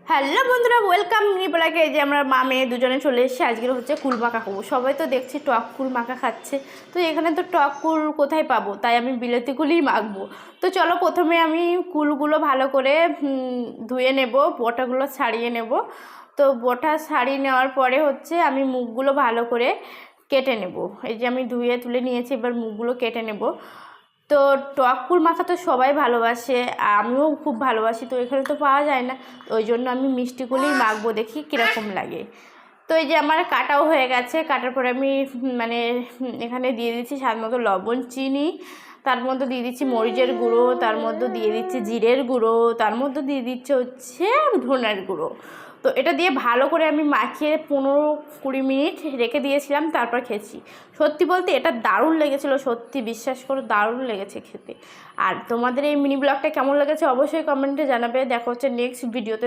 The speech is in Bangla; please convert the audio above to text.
হ্যালো বন্ধুরা, ওয়েলকাম মিনি ব্লগে। এই যে আমরা মা মেয়ে দুজনে চলে এসেছি। আজকের হচ্ছে কুল মাখা খাবো। সবাই তো দেখছি টক কুল মাখা খাচ্ছে, তো এখানে তো টক কুল কোথায় পাবো, তাই আমি বিলেতি কুলই মাখবো। তো চলো, প্রথমে আমি কুলগুলো ভালো করে ধুয়ে নেব, বোটাগুলো ছাড়িয়ে নেব। তো বোটা ছাড়িয়ে নেওয়ার পরে হচ্ছে আমি মুখগুলো ভালো করে কেটে নেব। এই যে আমি ধুয়ে তুলে নিয়েছি, এবার মুখগুলো কেটে নেব। তো টক কুল মাখা তো সবাই ভালোবাসে, আমিও খুব ভালোবাসি। তো এখানে তো পাওয়া যায় না, ওই জন্য আমি মিষ্টি কুলেই মাখবো, দেখি কীরকম লাগে। তো এই যে আমার কাটাও হয়ে গেছে। কাটার পরে আমি মানে এখানে দিয়ে দিচ্ছি স্বাদ মতো লবণ, চিনি, তার মধ্যে দিয়ে দিচ্ছি মরিচের গুঁড়ো, তার মধ্যে দিয়ে দিচ্ছি জিরের গুঁড়ো, তার মধ্যে দিয়ে দিচ্ছে হচ্ছে ধনের গুঁড়ো। তো এটা দিয়ে ভালো করে আমি মাখিয়ে 15-20 মিনিট রেখে দিয়েছিলাম, তারপর খেয়েছি। সত্যি বলতে এটা দারুণ লেগেছিলো, সত্যি বিশ্বাস করো, দারুণ লেগেছে খেতে। আর তোমাদের এই মিনি ব্লগটা কেমন লেগেছে অবশ্যই কমেন্টে জানাবে। দেখা হচ্ছে নেক্সট ভিডিওতে।